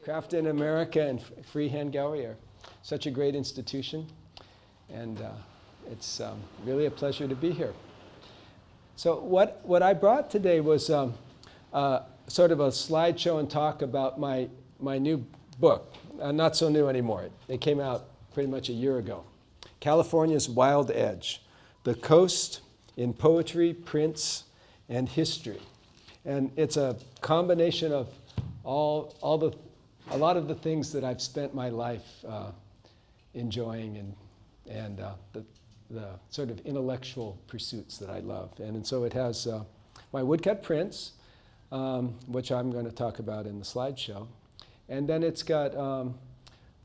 Craft in America and Freehand Gallery are such a great institution, and it's really a pleasure to be here. So what I brought today was sort of a slideshow and talk about my new book. Not so new anymore. It came out pretty much a year ago. California's Wild Edge, The Coast in Poetry, Prints, and History. And it's a combination of a lot of the things that I've spent my life enjoying and the sort of intellectual pursuits that I love. And so it has my woodcut prints, which I'm going to talk about in the slideshow. And then it's got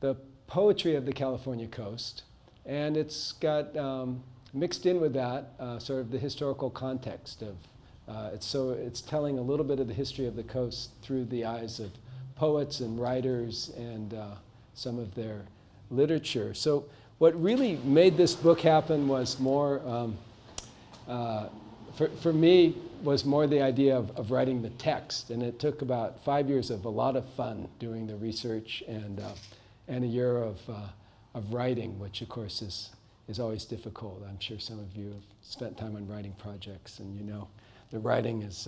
the poetry of the California coast. And it's got mixed in with that sort of the historical context of it's telling a little bit of the history of the coast through the eyes of poets and writers and some of their literature. So what really made this book happen was more, for me, was more the idea of writing the text. And it took about 5 years of a lot of fun doing the research and a year of writing, which of course is always difficult. I'm sure some of you have spent time on writing projects, and you know the writing is,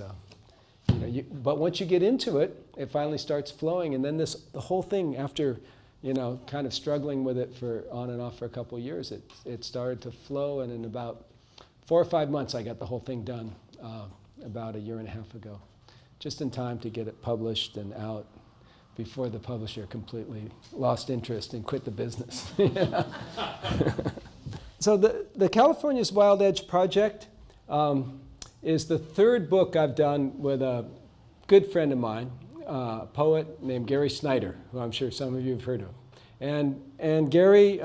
but once you get into it, it finally starts flowing, and then the whole thing, after kind of struggling with it for on and off for a couple of years, it started to flow, and in about 4 or 5 months I got the whole thing done about a year and a half ago, just in time to get it published and out before the publisher completely lost interest and quit the business. So the California's Wild Edge project is the third book I've done with a good friend of mine, a poet named Gary Snyder, who I'm sure some of you have heard of. And Gary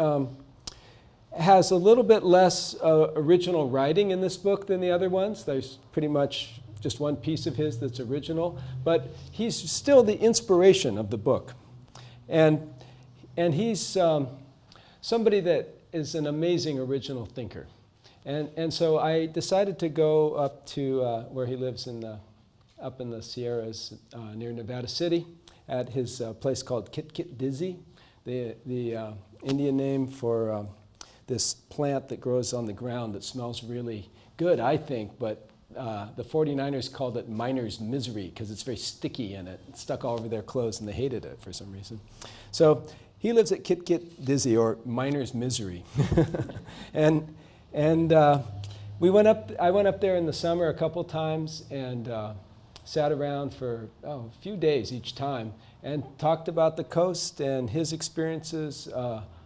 has a little bit less original writing in this book than the other ones. There's pretty much just one piece of his that's original, but he's still the inspiration of the book. And he's somebody that is an amazing original thinker. And so I decided to go up to where he lives up in the Sierras near Nevada City at his place called Kit Kit Dizzy, the Indian name for this plant that grows on the ground that smells really good, I think, but the 49ers called it miner's misery because it's very sticky and it stuck all over their clothes and they hated it for some reason. So he lives at Kit Kit Dizzy, or miner's misery. And I went up there in the summer a couple times and sat around for a few days each time and talked about the coast and his experiences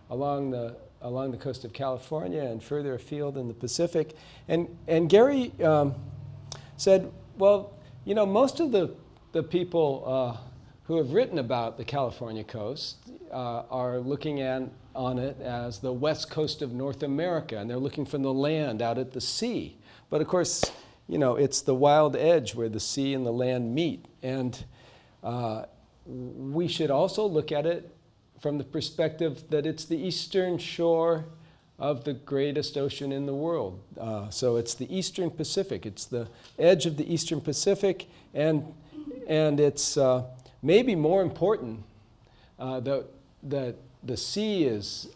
along the coast of California and further afield in the Pacific. And Gary said, well, most of the people who have written about the California coast are looking on it as the west coast of North America, and they're looking from the land out at the sea. But of course, it's the wild edge where the sea and the land meet. And we should also look at it from the perspective that it's the eastern shore of the greatest ocean in the world. So it's the Eastern Pacific. It's the edge of the Eastern Pacific, and it's maybe more important that the sea is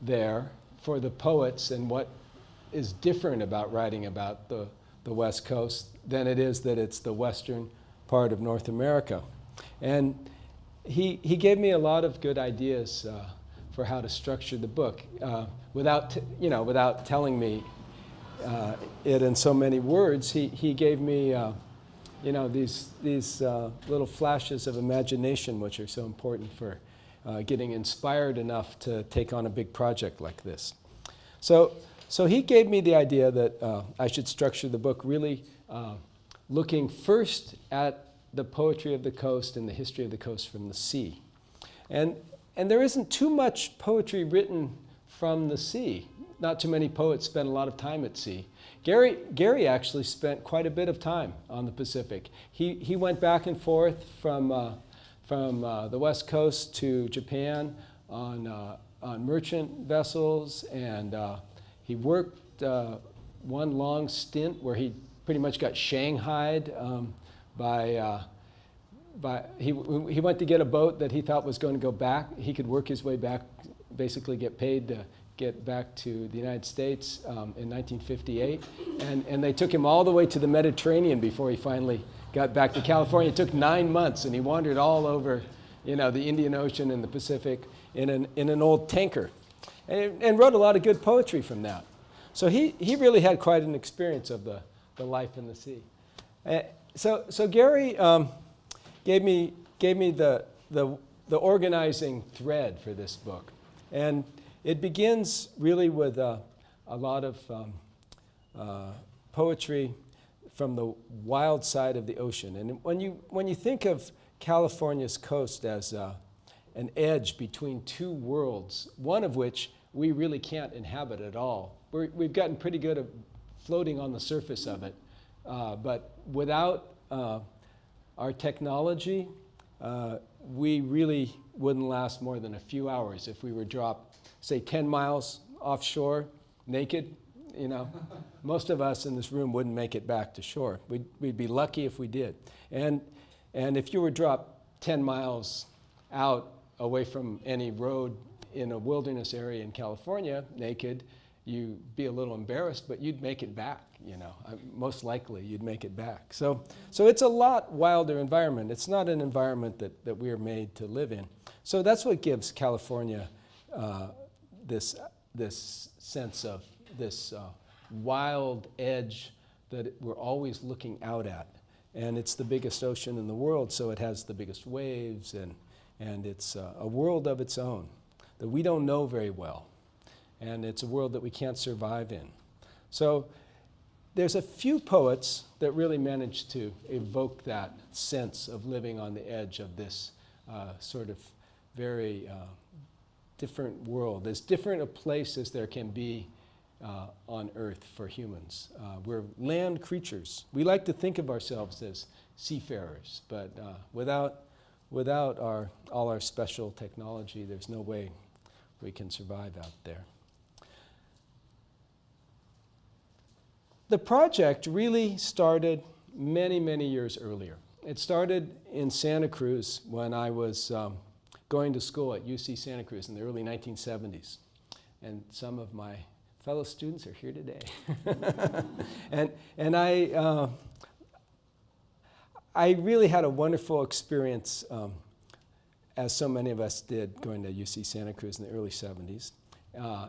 there for the poets and what is different about writing about the West Coast than it is that it's the western part of North America. And he gave me a lot of good ideas for how to structure the book without telling me it in so many words. He gave me these little flashes of imagination, which are so important for getting inspired enough to take on a big project like this. So he gave me the idea that I should structure the book really looking first at the poetry of the coast and the history of the coast from the sea. And there isn't too much poetry written from the sea. Not too many poets spend a lot of time at sea. Gary actually spent quite a bit of time on the Pacific. He went back and forth from the West Coast to Japan on merchant vessels, and he worked one long stint where he pretty much got shanghaied by he went to get a boat that he thought was going to go back. He could work his way back, basically get paid to get back to the United States in 1958. And they took him all the way to the Mediterranean before he finally got back to California. It took 9 months, and he wandered all over, you know, the Indian Ocean and the Pacific in an old tanker, and wrote a lot of good poetry from that. So he really had quite an experience of the life in the sea. So Gary gave me the organizing thread for this book, and it begins really with a lot of poetry from the wild side of the ocean. And when you think of California's coast as an edge between two worlds, one of which we really can't inhabit at all. We've gotten pretty good at floating on the surface of it, but without our technology, we really wouldn't last more than a few hours if we were dropped, say, 10 miles offshore, naked. You know, most of us in this room wouldn't make it back to shore. We'd be lucky if we did. And if you were dropped 10 miles out away from any road in a wilderness area in California, naked, you'd be a little embarrassed, but you'd make it back, you know. Most likely you'd make it back. So it's a lot wilder environment. It's not an environment that we are made to live in. So that's what gives California this sense of this wild edge that we're always looking out at. And it's the biggest ocean in the world, so it has the biggest waves, and it's a world of its own that we don't know very well. And it's a world that we can't survive in. So there's a few poets that really managed to evoke that sense of living on the edge of this sort of very different world, as different a place as there can be on Earth for humans. We're land creatures. We like to think of ourselves as seafarers, but without all our special technology, there's no way we can survive out there. The project really started many, many years earlier. It started in Santa Cruz when I was going to school at UC Santa Cruz in the early 1970s. And some of my fellow students are here today. and I really had a wonderful experience, as so many of us did, going to UC Santa Cruz in the early 70s.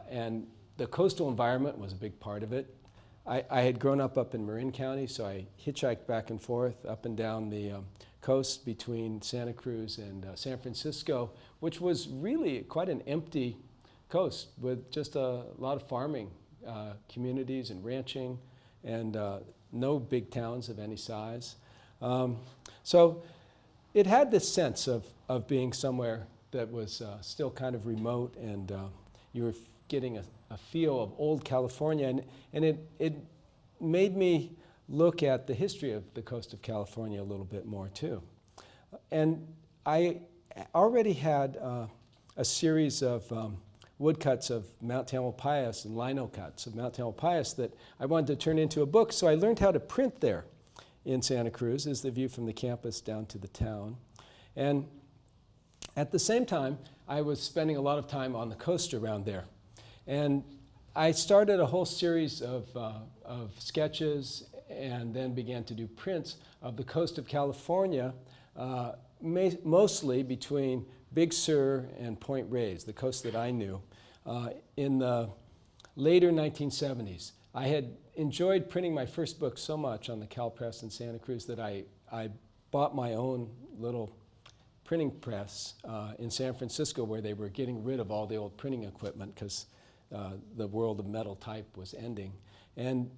And the coastal environment was a big part of it. I had grown up in Marin County, so I hitchhiked back and forth up and down the coast between Santa Cruz and San Francisco, which was really quite an empty coast with just a lot of farming communities and ranching, and no big towns of any size. So it had this sense of being somewhere that was still kind of remote, and you were getting a feel of old California, and it made me look at the history of the coast of California a little bit more too. And I already had a series of woodcuts of Mount Tamalpais and lino cuts of Mount Tamalpais that I wanted to turn into a book, so I learned how to print there in Santa Cruz. Is the view from the campus down to the town. And at the same time, I was spending a lot of time on the coast around there. And I started a whole series of sketches and then began to do prints of the coast of California, mostly between Big Sur and Point Reyes, the coast that I knew, in the later 1970s. I had enjoyed printing my first book so much on the Cal Press in Santa Cruz that I bought my own little printing press in San Francisco, where they were getting rid of all the old printing equipment because the world of metal type was ending. And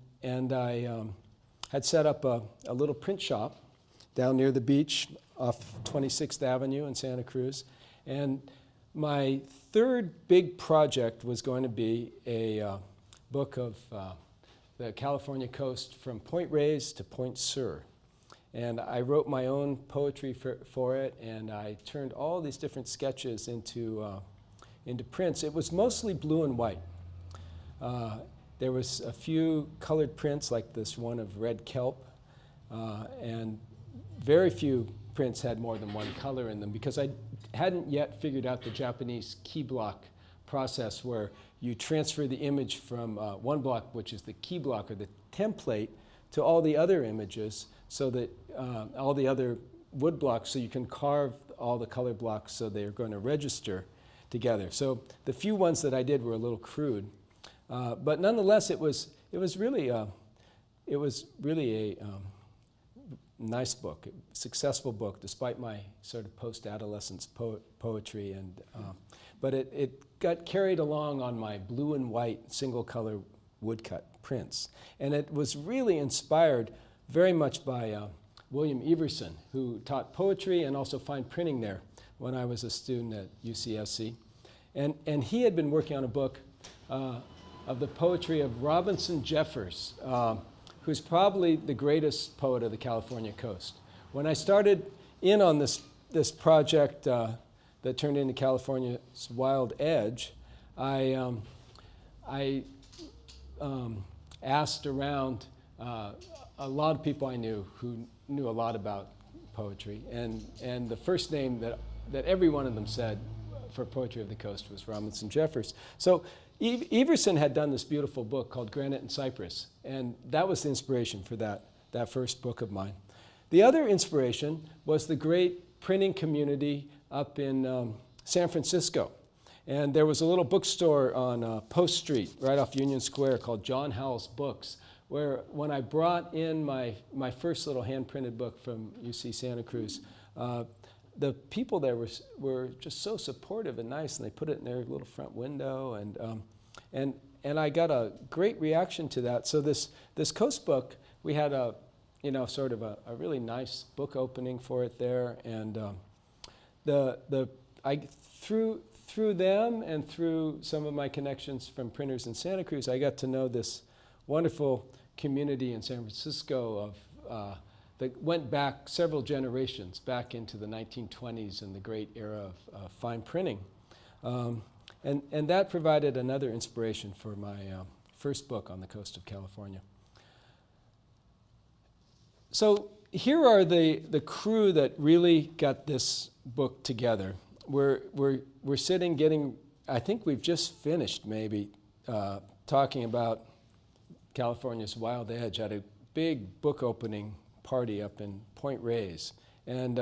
I had set up a little print shop down near the beach off 26th Avenue in Santa Cruz. And my third big project was going to be a book of the California coast from Point Reyes to Point Sur. And I wrote my own poetry for it, and I turned all these different sketches into prints. It was mostly blue and white. There was a few colored prints, like this one of red kelp, and very few prints had more than one color in them, because I hadn't yet figured out the Japanese key block process where you transfer the image from one block, which is the key block or the template, to all the other images, so that all the other wood blocks, so you can carve all the color blocks so they're going to register together. So the few ones that I did were a little crude, but nonetheless, it was really a nice book, a successful book, despite my sort of post-adolescence poetry, and but it got carried along on my blue and white single-color woodcut prints, and it was really inspired very much by William Everson, who taught poetry and also fine printing there when I was a student at UCSC. And he had been working on a book of the poetry of Robinson Jeffers, who's probably the greatest poet of the California coast. When I started in on this project that turned into California's Wild Edge, I asked around a lot of people I knew who knew a lot about poetry, and the first name that every one of them said for Poetry of the Coast was Robinson Jeffers. So Everson had done this beautiful book called Granite and Cypress, and that was the inspiration for that first book of mine. The other inspiration was the great printing community up in San Francisco. And there was a little bookstore on Post Street, right off Union Square, called John Howell's Books, where when I brought in my first little hand-printed book from UC Santa Cruz, the people there were just so supportive and nice, and they put it in their little front window, and I got a great reaction to that. So this Coast book, we had a sort of a really nice book opening for it there, and through them and through some of my connections from printers in Santa Cruz, I got to know this wonderful community in San Francisco that went back several generations, back into the 1920s and the great era of fine printing. And that provided another inspiration for my first book on the coast of California. So here are the crew that really got this book together. We're sitting getting, I think we've just finished maybe talking about California's Wild Edge at a big book opening party up in Point Reyes. And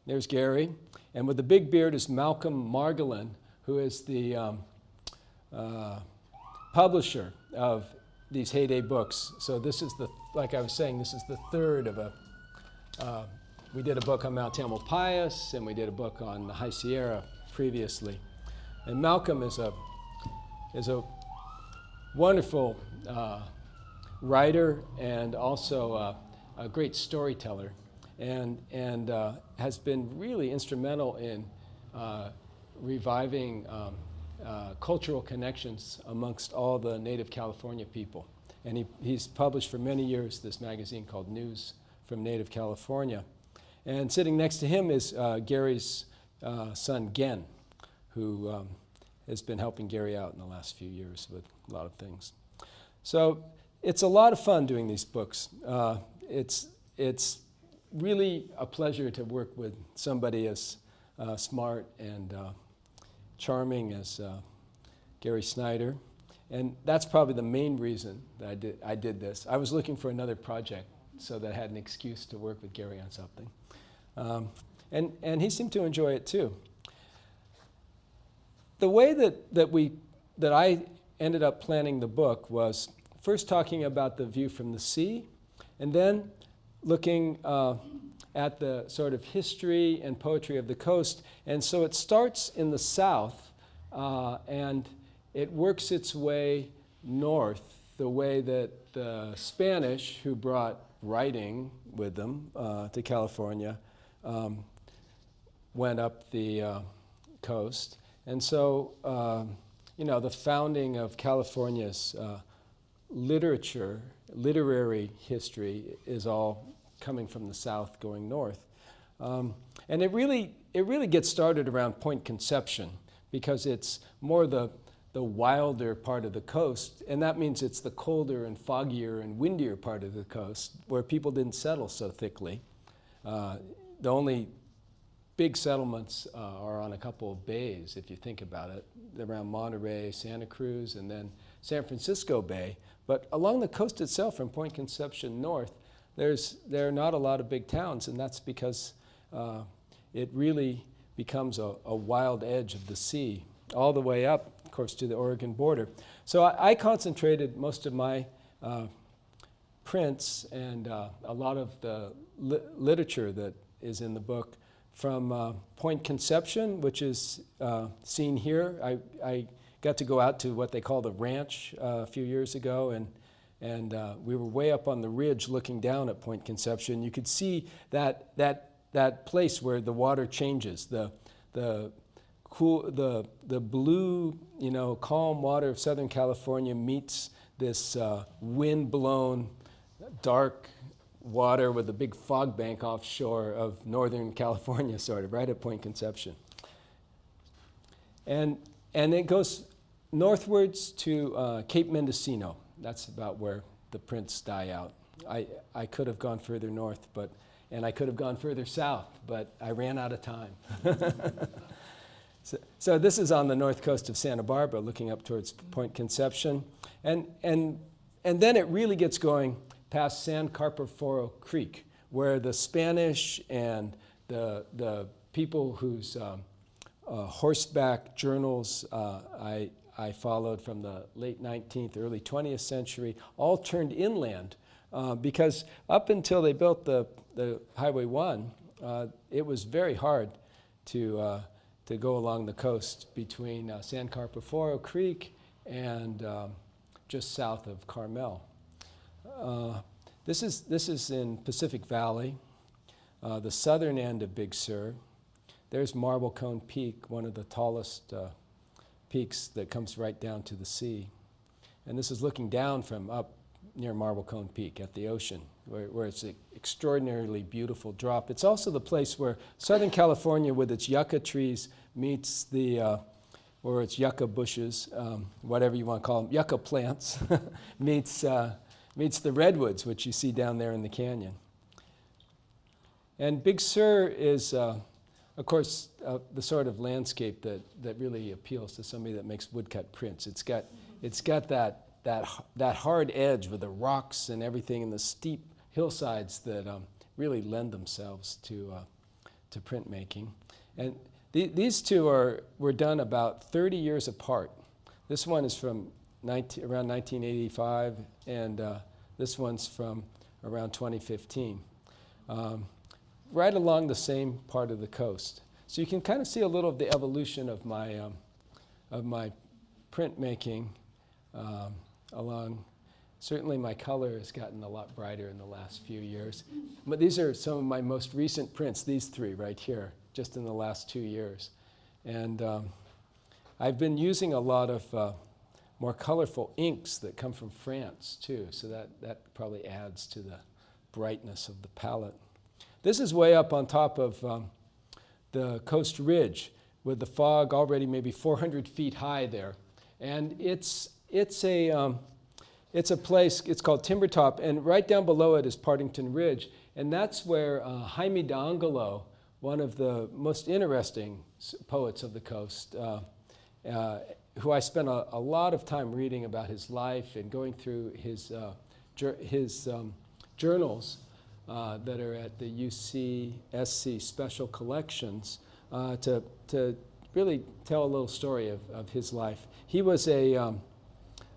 there's Gary, and with the big beard is Malcolm Margolin, who is the publisher of these heyday books. So this is like I was saying, this is the third of we did a book on Mount Tamalpais, and we did a book on the High Sierra previously. And Malcolm is a wonderful writer and also a great storyteller, and has been really instrumental in reviving cultural connections amongst all the native California people. And he's published for many years this magazine called News from Native California. And sitting next to him is Gary's son, Gen, who has been helping Gary out in the last few years with a lot of things. So it's a lot of fun doing these books. It's really a pleasure to work with somebody as smart and charming as Gary Snyder. And that's probably the main reason that I did this. I was looking for another project so that I had an excuse to work with Gary on something. And he seemed to enjoy it too. The way that I ended up planning the book was first talking about the view from the sea, and then looking at the sort of history and poetry of the coast. And so it starts in the south, and it works its way north, the way that the Spanish, who brought writing with them to California, went up the coast. And so, the founding of California's literary history is all coming from the south going north. And it really gets started around Point Conception, because it's more the wilder part of the coast, and that means it's the colder and foggier and windier part of the coast where people didn't settle so thickly. The only big settlements are on a couple of bays, if you think about it, around Monterey, Santa Cruz, and then San Francisco Bay. But along the coast itself, from Point Conception north, there are not a lot of big towns, and that's because it really becomes a wild edge of the sea, all the way up, of course, to the Oregon border. So I concentrated most of my prints and a lot of the literature that is in the book from Point Conception, which is seen here. I got to go out to what they call the ranch a few years ago, and we were way up on the ridge looking down at Point Conception. You could see that place where the water changes, the blue, calm water of Southern California meets this wind-blown, dark water with a big fog bank offshore of Northern California, sort of, right at Point Conception. And it goes northwards to Cape Mendocino. That's about where the prints die out. I could have gone further north, and I could have gone further south, but I ran out of time. So this is on the north coast of Santa Barbara, looking up towards Point Conception. And then it really gets going past San Carpoforo Creek, where the Spanish and the people whose horseback journals I followed from the late 19th, early 20th century, all turned inland because up until they built the Highway 1, it was very hard to go along the coast between San Carpoforo Creek and just south of Carmel. This is in Pacific Valley, the southern end of Big Sur. There's Marble Cone Peak, one of the tallest peaks that comes right down to the sea. And this is looking down from up near Marble Cone Peak at the ocean, where it's an extraordinarily beautiful drop. It's also the place where Southern California, with its yucca trees, meets or its yucca bushes, whatever you want to call them, yucca plants, meets the redwoods, which you see down there in the canyon. And Big Sur is, of course, the sort of landscape that really appeals to somebody that makes woodcut prints. It's got that hard edge with the rocks and everything and the steep hillsides that really lend themselves to printmaking. And these two were done about 30 years apart. This one is from around 1985, and this one's from around 2015. Right along the same part of the coast. So you can kind of see a little of the evolution of my printmaking along. Certainly my color has gotten a lot brighter in the last few years. But these are some of my most recent prints, these three right here, just in the last 2 years. And I've been using a lot of more colorful inks that come from France too, so that probably adds to the brightness of the palette. This is way up on top of the coast ridge with the fog already maybe 400 feet high there. And it's a place, it's called Timbertop, and right down below it is Partington Ridge. And that's where Jaime d'Angelo, one of the most interesting poets of the coast, who I spent a lot of time reading about his life and going through his journals that are at the UCSC Special Collections to really tell a little story of his life. He was a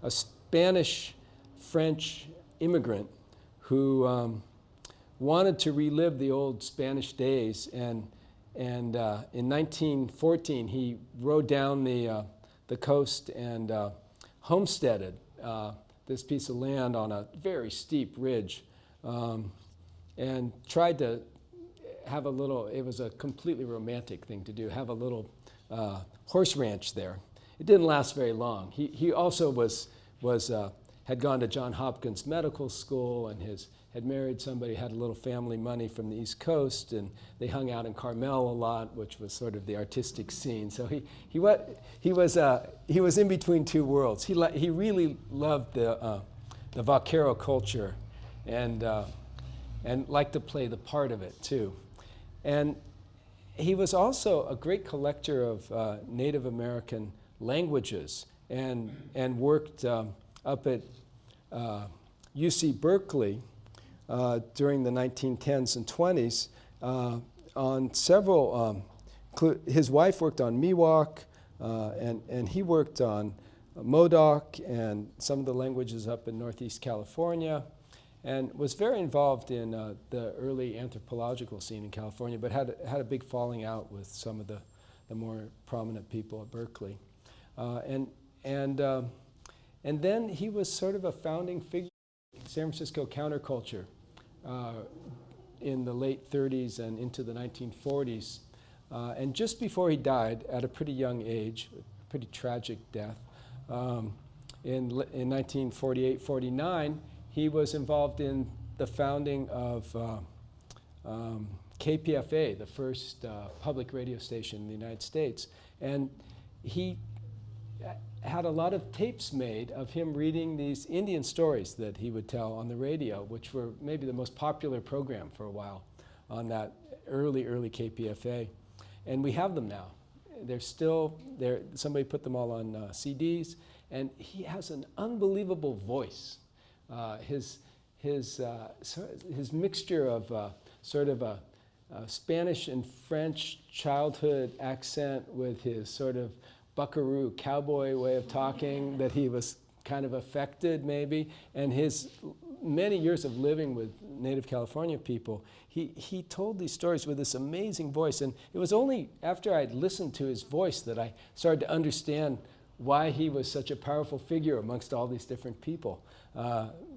Spanish-French immigrant who wanted to relive the old Spanish days, and in 1914 he rode down the coast and homesteaded this piece of land on a very steep ridge, and tried to have a little, it was a completely romantic thing to do, have a little horse ranch there. It didn't last very long. He also had gone to Johns Hopkins Medical School and had married somebody, had a little family money from the East Coast, and they hung out in Carmel a lot, which was sort of the artistic scene. So he was in between two worlds. He really loved the vaquero culture, and liked to play the part of it too. And he was also a great collector of Native American languages and worked up at UC Berkeley during the 1910s and 20s on several, his wife worked on Miwok, and he worked on Modoc and some of the languages up in Northeast California, and was very involved in the early anthropological scene in California, but had a big falling out with some of the more prominent people at Berkeley. And then he was sort of a founding figure in San Francisco counterculture in the late 30s and into the 1940s. And just before he died, at a pretty young age, a pretty tragic death, in 1948-49, he was involved in the founding of KPFA, the first public radio station in the United States. And he had a lot of tapes made of him reading these Indian stories that he would tell on the radio, which were maybe the most popular program for a while on that early KPFA. And we have them now. They're still there. Somebody put them all on CDs, and he has an unbelievable voice. His mixture of sort of a Spanish and French childhood accent with his sort of buckaroo cowboy way of talking that he was kind of affected maybe, and his many years of living with Native California people, he told these stories with this amazing voice. And it was only after I'd listened to his voice that I started to understand why he was such a powerful figure amongst all these different people,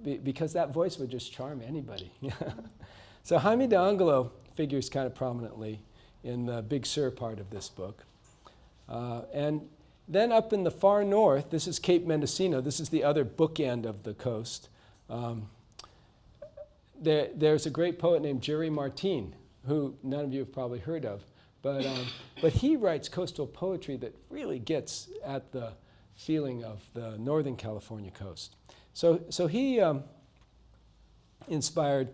because that voice would just charm anybody. So Jaime de Angelo figures kind of prominently in the Big Sur part of this book. And then up in the far north, this is Cape Mendocino. This is the other bookend of the coast. There's a great poet named Jerry Martin, who none of you have probably heard of. But he writes coastal poetry that really gets at the feeling of the Northern California coast. So he inspired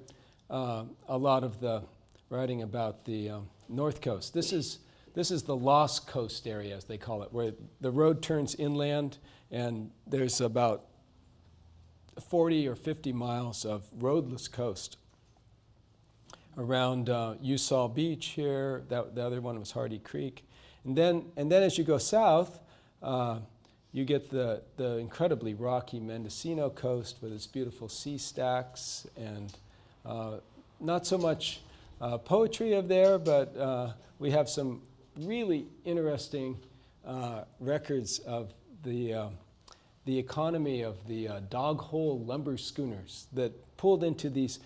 a lot of the writing about the North Coast. This is the Lost Coast area, as they call it, where the road turns inland, and there's about 40 or 50 miles of roadless coast around Usal Beach here. The other one was Hardy Creek. And then as you go south, you get the incredibly rocky Mendocino coast with its beautiful sea stacks, and not so much poetry of there, but we have some really interesting records of the economy of the dog hole lumber schooners that pulled into these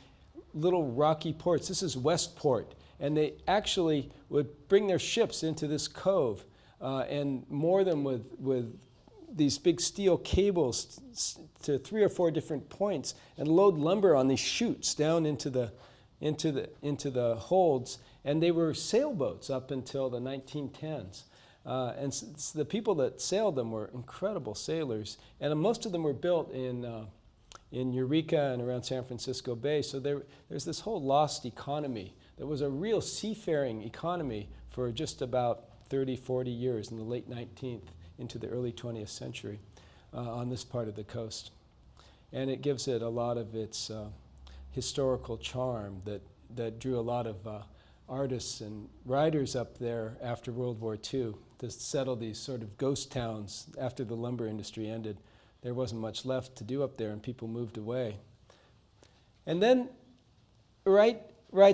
little rocky ports. This is Westport, and they actually would bring their ships into this cove and moor them with these big steel cables to 3 or 4 different points and load lumber on these chutes down into the holds. And they were sailboats up until the 1910s. And the people that sailed them were incredible sailors. And most of them were built in Eureka and around San Francisco Bay. So there's this whole lost economy that was a real seafaring economy for just about 30, 40 years in the late 19th into the early 20th century on this part of the coast. And it gives it a lot of its historical charm that drew a lot of artists and writers up there after World War II to settle these sort of ghost towns after the lumber industry ended. There wasn't much left to do up there, and people moved away. And then right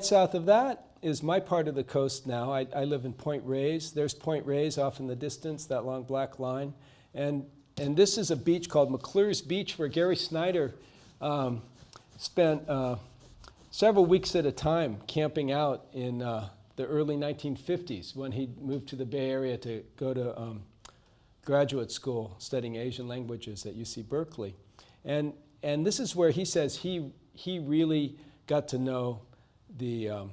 south of that is my part of the coast now. I live in Point Reyes. There's Point Reyes off in the distance, that long black line. And this is a beach called McClure's Beach, where Gary Snyder spent several weeks at a time camping out in the early 1950s when he moved to the Bay Area to go to graduate school studying Asian languages at UC Berkeley. And this is where he says he really got to know the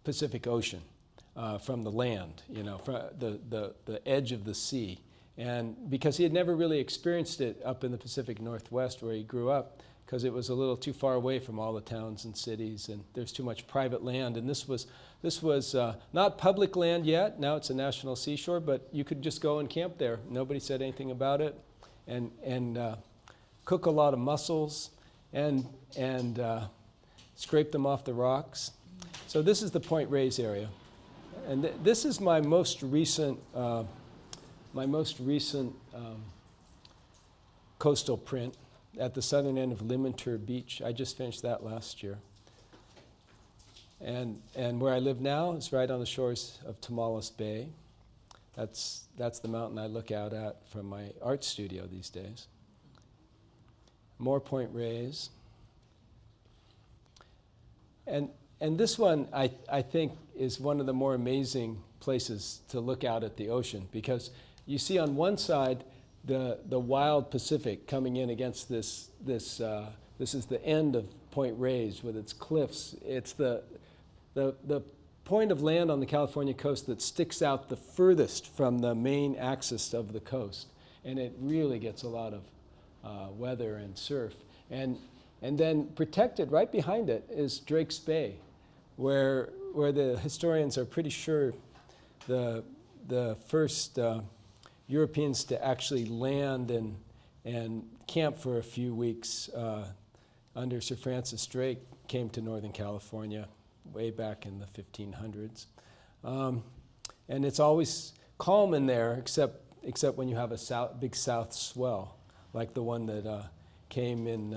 Pacific Ocean from the land, from the edge of the sea. And because he had never really experienced it up in the Pacific Northwest where he grew up, because it was a little too far away from all the towns and cities, and there's too much private land. And this was not public land yet. Now it's a national seashore, but you could just go and camp there. Nobody said anything about it, and cook a lot of mussels and scrape them off the rocks. So this is the Point Reyes area, and this is my most recent coastal print at the southern end of Limantur Beach. I just finished that last year. And where I live now is right on the shores of Tamales Bay. That's the mountain I look out at from my art studio these days. More Point Reyes. And this one, I think, is one of the more amazing places to look out at the ocean, because you see on one side the wild Pacific coming in against this is the end of Point Reyes with its cliffs. It's the point of land on the California coast that sticks out the furthest from the main axis of the coast, and it really gets a lot of weather and surf. And then protected right behind it is Drake's Bay, where the historians are pretty sure the first Europeans to actually land and camp for a few weeks under Sir Francis Drake came to Northern California way back in the 1500s. And it's always calm in there, except when you have a big south swell, like the one that came in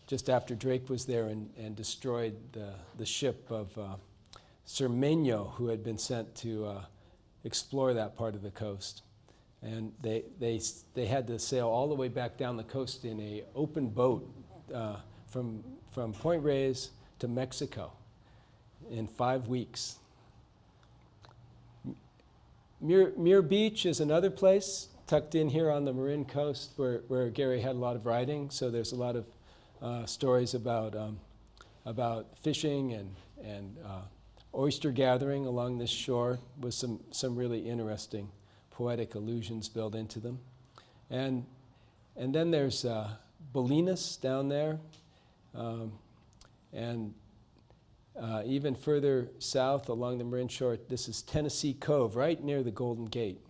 just after Drake was there and destroyed the ship of Sir Menyo, who had been sent to explore that part of the coast. And they had to sail all the way back down the coast in an open boat from Point Reyes to Mexico in 5 weeks. Muir Beach is another place tucked in here on the Marin coast where Gary had a lot of writing. So there's a lot of stories about fishing and oyster gathering along this shore, with some really interesting poetic allusions built into them. And then there's Bolinas down there, and even further south along the Marin shore, this is Tennessee Cove, right near the Golden Gate.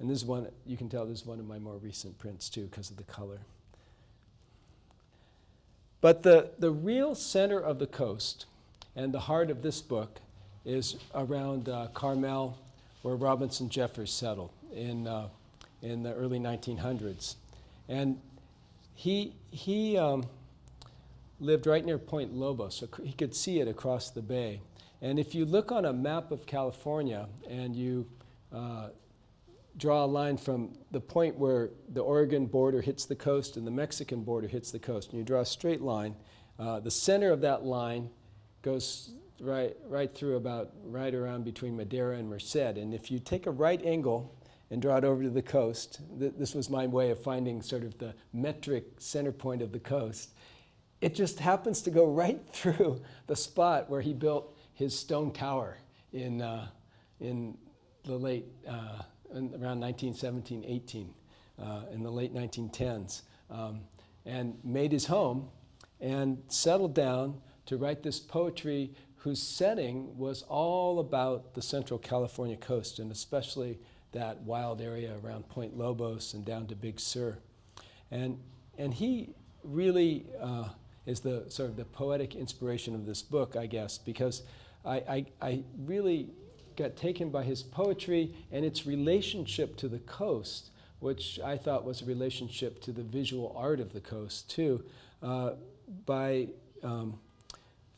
And this is one, you can tell this is one of my more recent prints too, because of the color. But the real center of the coast and the heart of this book is around Carmel, where Robinson Jeffers settled in the early 1900s. And he lived right near Point Lobos, so he could see it across the bay. And if you look on a map of California and you draw a line from the point where the Oregon border hits the coast and the Mexican border hits the coast, and you draw a straight line, the center of that line goes right through about right around between Madera and Merced. And if you take a right angle and draw it over to the coast, this was my way of finding sort of the metric center point of the coast, it just happens to go right through the spot where he built his stone tower in the late, around 1917, 18, in the late 1910s, and made his home and settled down to write this poetry whose setting was all about the central California coast, and especially that wild area around Point Lobos and down to Big Sur. And he really is the sort of the poetic inspiration of this book, I guess, because I really got taken by his poetry and its relationship to the coast, which I thought was a relationship to the visual art of the coast too, by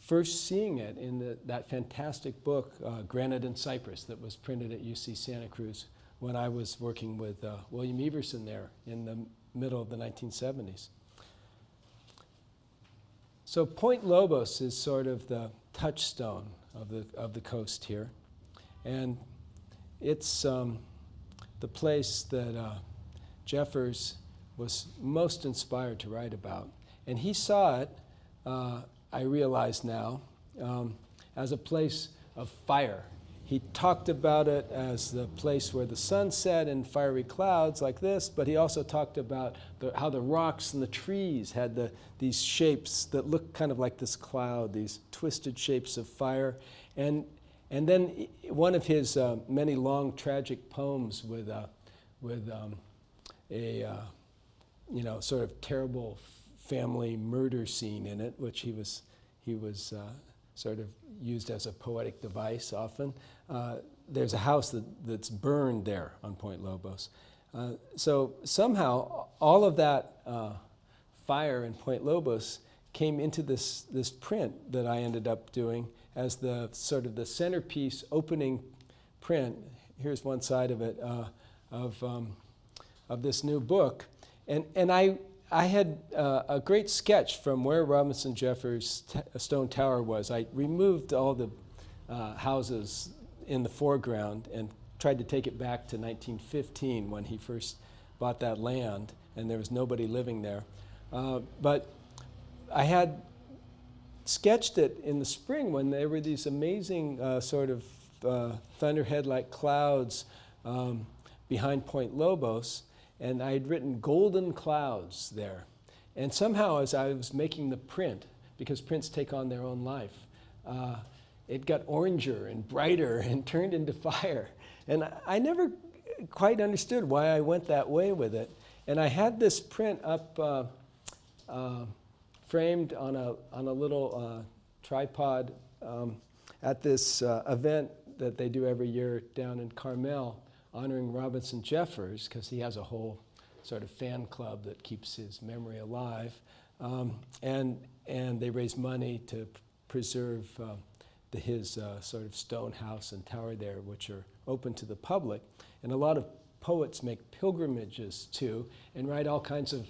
first seeing it in that fantastic book, Granite and Cypress, that was printed at UC Santa Cruz when I was working with William Everson there in the middle of the 1970s. So Point Lobos is sort of the touchstone of the coast here. And it's the place that Jeffers was most inspired to write about. And he saw it, I realize now, as a place of fire. he talked about it as the place where the sun set in fiery clouds like this, but he also talked about how the rocks and the trees had these shapes that looked kind of like this cloud, these twisted shapes of fire. And then one of his many long tragic poems with a sort of terrible family murder scene in it, which he was sort of used as a poetic device often. There's a house that's burned there on Point Lobos. So somehow all of that fire in Point Lobos came into this print that I ended up doing as the sort of the centerpiece opening print. Here's one side of it, of this new book. And I had a great sketch from where Robinson Jeffers' stone tower was. I removed all the houses in the foreground and tried to take it back to 1915 when he first bought that land, and there was nobody living there. But I had sketched it in the spring when there were these amazing sort of thunderhead-like clouds behind Point Lobos, and I had written golden clouds there. And somehow as I was making the print, because prints take on their own life, it got oranger and brighter and turned into fire. And I never quite understood why I went that way with it. And I had this print up framed on a little tripod at this event that they do every year down in Carmel, honoring Robinson Jeffers, because he has a whole sort of fan club that keeps his memory alive. And they raise money to preserve his sort of stone house and tower there, which are open to the public. And a lot of poets make pilgrimages to and write all kinds of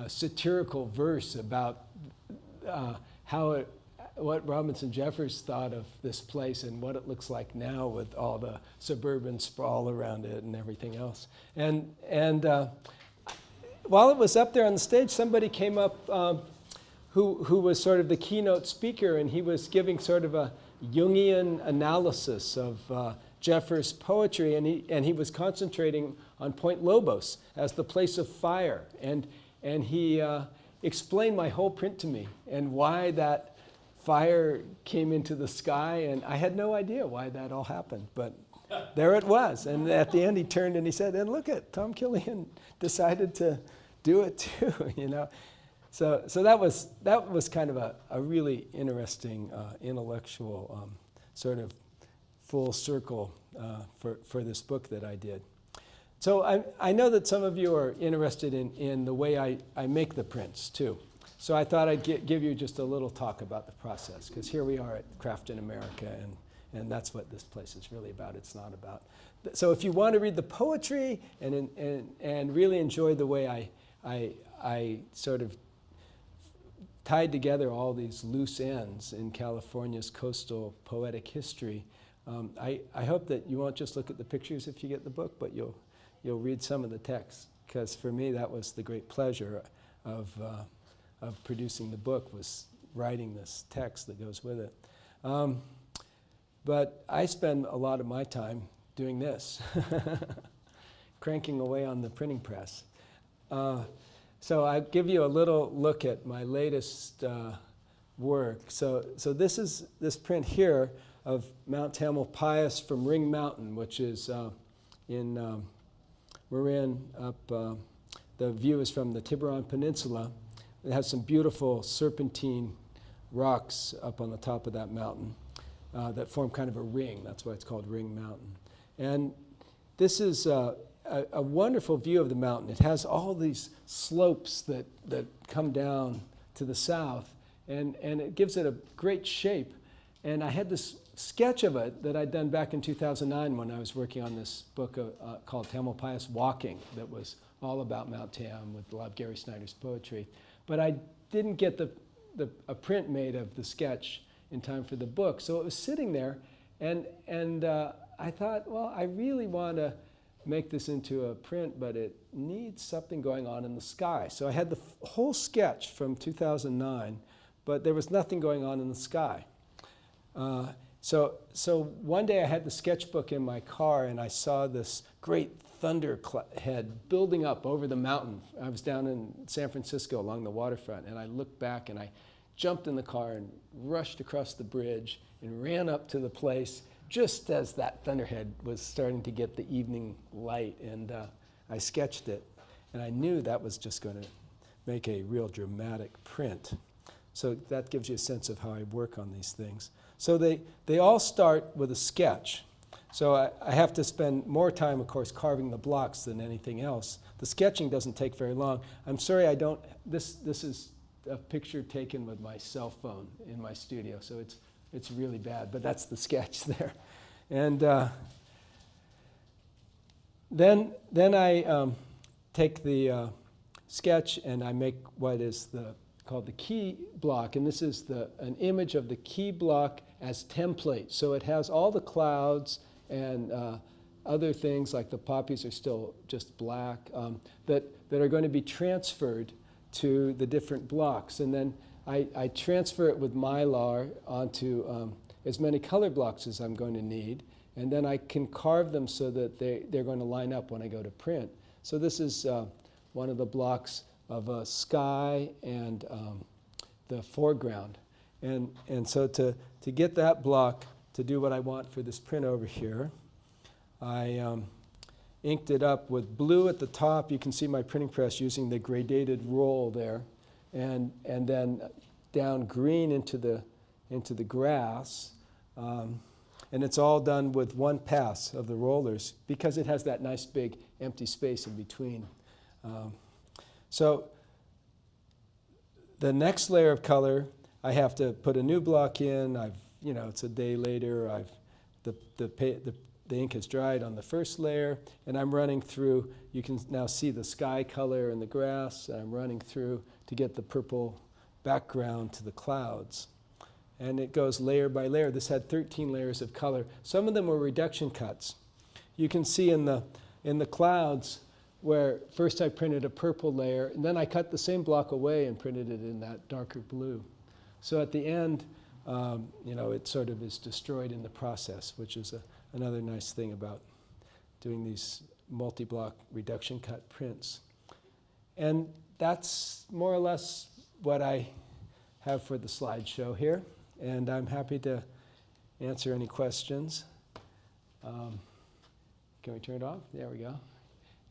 satirical verse about what Robinson Jeffers thought of this place and what it looks like now with all the suburban sprawl around it and everything else. And while it was up there on the stage, somebody came up who was sort of the keynote speaker, and he was giving sort of a Jungian analysis of Jeffers' poetry, and he was concentrating on Point Lobos as the place of fire. And he explained my whole print to me and why that fire came into the sky, and I had no idea why that all happened, but there it was. And at the end he turned and he said, and look at Tom Killion decided to do it too, you know. So that was kind of a really interesting intellectual sort of full circle for this book that I did. So I know that some of you are interested in the way I make the prints too. So I thought I'd give you just a little talk about the process, because here we are at Craft in America, and that's what this place is really about. It's not about. So if you want to read the poetry and really enjoy the way I sort of tied together all these loose ends in California's coastal poetic history, I hope that you won't just look at the pictures if you get the book, but you'll read some of the text, because for me that was the great pleasure of producing the book, was writing this text that goes with it. But I spend a lot of my time doing this, cranking away on the printing press. So I'll give you a little look at my latest work. So this is this print here of Mount Tamalpais from Ring Mountain, which is in Marin up. The view is from the Tiburon Peninsula. It has some beautiful serpentine rocks up on the top of that mountain that form kind of a ring. That's why it's called Ring Mountain. And this is a wonderful view of the mountain. It has all these slopes that come down to the south, and it gives it a great shape. And I had this sketch of it that I'd done back in 2009 when I was working on this book called Tamalpais Walking, that was all about Mount Tam with a lot of Gary Snyder's poetry. But I didn't get a print made of the sketch in time for the book. So it was sitting there, and I thought, well, I really want to make this into a print, but it needs something going on in the sky. So I had the whole sketch from 2009, but there was nothing going on in the sky. So one day I had the sketchbook in my car and I saw this great thunder head building up over the mountain. I was down in San Francisco along the waterfront, and I looked back and I jumped in the car and rushed across the bridge and ran up to the place just as that thunderhead was starting to get the evening light, and I sketched it. And I knew that was just going to make a real dramatic print. So that gives you a sense of how I work on these things. So they all start with a sketch. So I have to spend more time, of course, carving the blocks than anything else. The sketching doesn't take very long. I'm sorry I don't, this is a picture taken with my cell phone in my studio, so it's really bad, but that's the sketch there. And then I take the sketch and I make what is called the key block, and this is an image of the key block as template. So it has all the clouds and other things, like the poppies are still just black, that are going to be transferred to the different blocks. And then I transfer it with Mylar onto as many color blocks as I'm going to need, and then I can carve them so that they're going to line up when I go to print. So this is one of the blocks of a sky and the foreground. And so to get that block to do what I want for this print over here, I inked it up with blue at the top. You can see my printing press using the gradated roll there, and then down green into the grass. And it's all done with one pass of the rollers because it has that nice big empty space in between. So the next layer of color, I have to put a new block in. It's a day later. The ink has dried on the first layer, and I'm running through. You can now see the sky color and the grass. I'm running through to get the purple background to the clouds. And it goes layer by layer. This had 13 layers of color. Some of them were reduction cuts. You can see in the clouds where first I printed a purple layer, and then I cut the same block away and printed it in that darker blue. So at the end, it sort of is destroyed in the process, which is another nice thing about doing these multi-block reduction cut prints. And that's more or less what I have for the slideshow here. And I'm happy to answer any questions. Can we turn it off? There we go.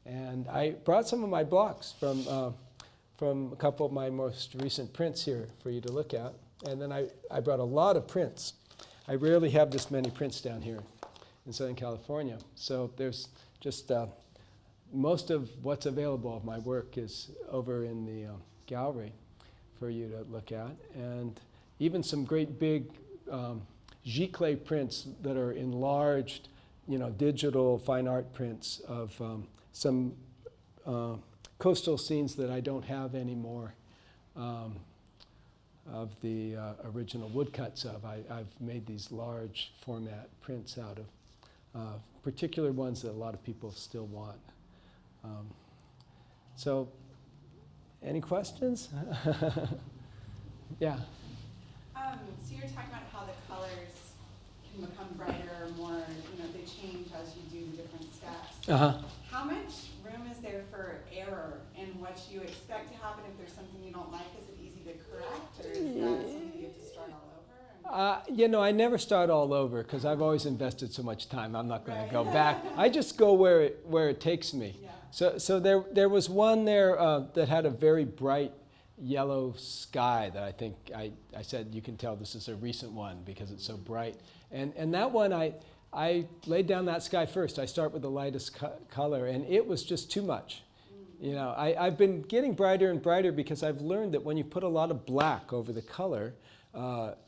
And I brought some of my blocks from a couple of my most recent prints here for you to look at. And then I brought a lot of prints. I rarely have this many prints down here in Southern California. So there's just most of what's available of my work is over in the gallery for you to look at. And even some great big giclée prints that are enlarged, digital fine art prints of some coastal scenes that I don't have anymore of the original woodcuts of. I've made these large format prints out of particular ones that a lot of people still want. So, any questions? Yeah. So you're talking about how the colors can become brighter or more, they change as you do the different steps. Uh-huh. How much room is there for error in what you expect to happen? If there's something you don't like, is it easy to correct, or is that something you have to start all over? I never start all over because I've always invested so much time. I'm not going to go back. I just go where it takes me. Yeah. So there was one there that had a very bright yellow sky that I think I said you can tell this is a recent one because it's so bright. And that one I laid down that sky first. I start with the lightest color, and it was just too much. I've been getting brighter and brighter because I've learned that when you put a lot of black over the color,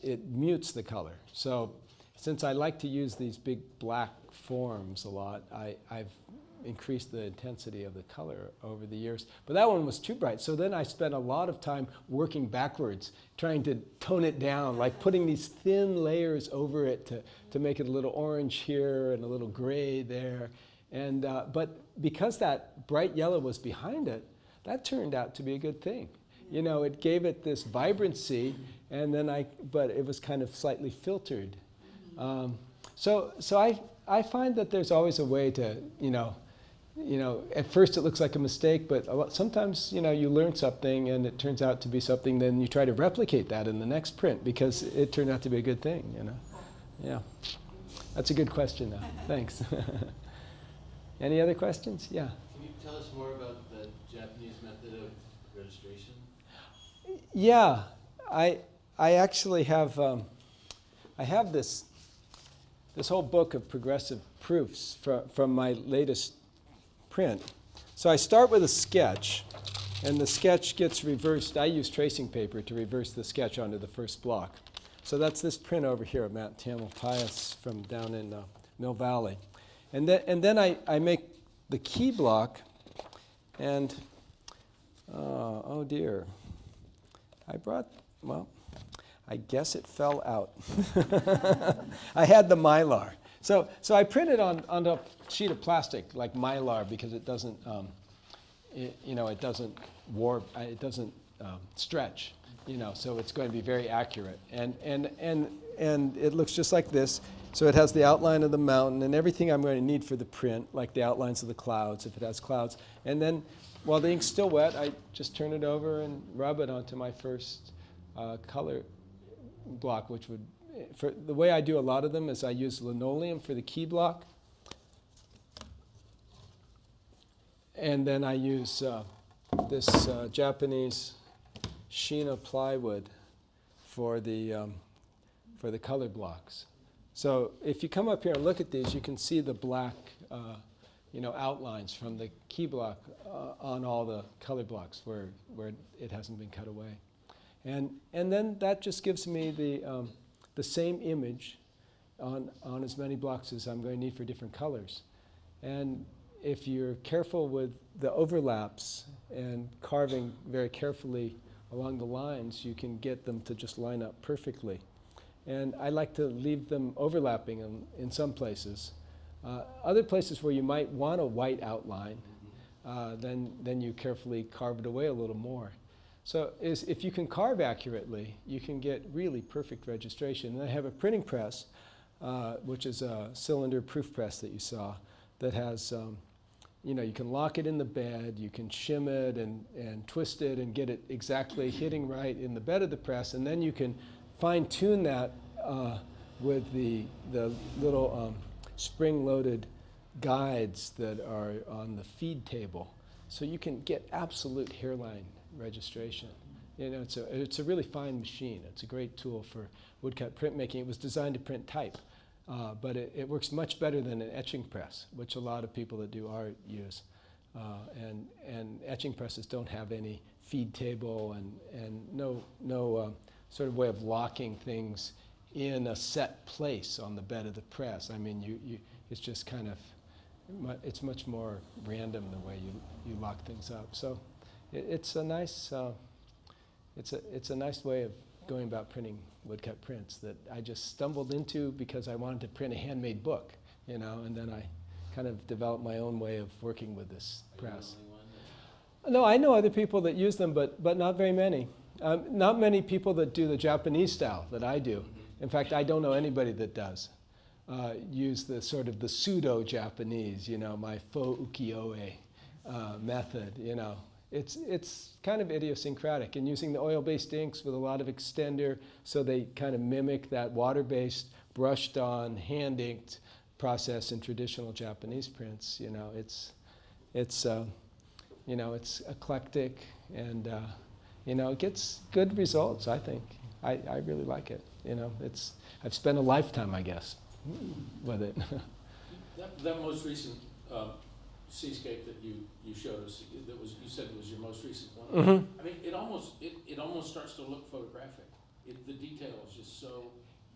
it mutes the color. So since I like to use these big black forms a lot, I've increased the intensity of the color over the years. But that one was too bright. So then I spent a lot of time working backwards, trying to tone it down, like putting these thin layers over it to make it a little orange here and a little gray there. And but because that bright yellow was behind it, that turned out to be a good thing. It gave it this vibrancy, and then but it was kind of slightly filtered. So I find that there's always a way to, at first it looks like a mistake, but sometimes, you learn something and it turns out to be something, then you try to replicate that in the next print because it turned out to be a good thing, Yeah. That's a good question, though. Thanks. Any other questions? Yeah. Can you tell us more about the Japanese method of registration? Yeah. I actually have, I have this whole book of progressive proofs from my latest print. So I start with a sketch, and the sketch gets reversed. I use tracing paper to reverse the sketch onto the first block. So that's this print over here of Matt Tamalpais from down in Mill Valley. And then I make the key block, and oh dear, I guess it fell out. I had the Mylar. So I printed on a sheet of plastic like Mylar because it doesn't, it doesn't warp, it doesn't stretch, so it's going to be very accurate. And it looks just like this. So it has the outline of the mountain and everything I'm going to need for the print, like the outlines of the clouds, if it has clouds. And then while the ink's still wet, I just turn it over and rub it onto my first color block, which would, for the way I do a lot of them is I use linoleum for the key block. And then I use this Japanese Shina plywood for the color blocks. So if you come up here and look at these, you can see the black outlines from the key block on all the color blocks where it hasn't been cut away. And then that just gives me the same image on as many blocks as I'm going to need for different colors. And if you're careful with the overlaps and carving very carefully along the lines, you can get them to just line up perfectly. And I like to leave them overlapping in some places. Other places where you might want a white outline, then you carefully carve it away a little more. So if you can carve accurately, you can get really perfect registration. And I have a printing press, which is a cylinder proof press that you saw, that has, you can lock it in the bed, you can shim it and twist it and get it exactly hitting right in the bed of the press, and then you can fine-tune that with the little spring-loaded guides that are on the feed table. So you can get absolute hairline registration. It's a really fine machine. It's a great tool for woodcut printmaking. It was designed to print type, but it works much better than an etching press, which a lot of people that do art use. And etching presses don't have any feed table and no sort of way of locking things in a set place on the bed of the press. I mean, it's just kind of, it's much more random the way you lock things up. So it's a nice, it's a nice way of going about printing woodcut prints that I just stumbled into because I wanted to print a handmade book, and then I kind of developed my own way of working with this press. No, I know other people that use them, but not very many. Not many people that do the Japanese style that I do. In fact, I don't know anybody that does use the sort of the pseudo-Japanese, my faux ukiyo-e method, It's kind of idiosyncratic, and using the oil-based inks with a lot of extender, so they kind of mimic that water-based, brushed-on, hand-inked process in traditional Japanese prints. It's eclectic, and it gets good results. I think I really like it. I've spent a lifetime, I guess, with it. that most recent seascape that you showed us, you said it was your most recent one. Mm-hmm. I mean, it almost starts to look photographic. The detail is just so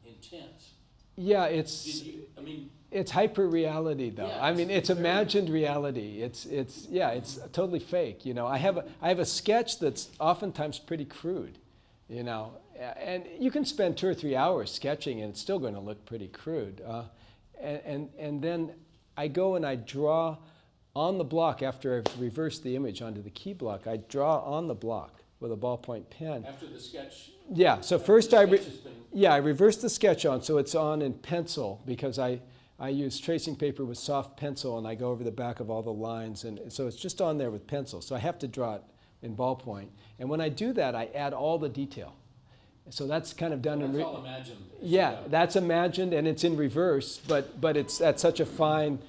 intense. Yeah, it's hyper reality though. Yeah, I mean, it's imagined reality. It's totally fake. I have a sketch that's oftentimes pretty crude, and you can spend 2 or 3 hours sketching and it's still going to look pretty crude. And then I go and I draw on the block after I've reversed the image onto the key block. I draw on the block with a ballpoint pen. After the sketch. Yeah, so after first the I, sketch has been- yeah, I reversed the sketch on, so it's on in pencil, because I use tracing paper with soft pencil, and I go over the back of all the lines, and so it's just on there with pencil. So I have to draw it in ballpoint. And when I do that, I add all the detail. So that's kind of done in... That's all imagined. Yeah, that's imagined, and it's in reverse, but it's at such a fine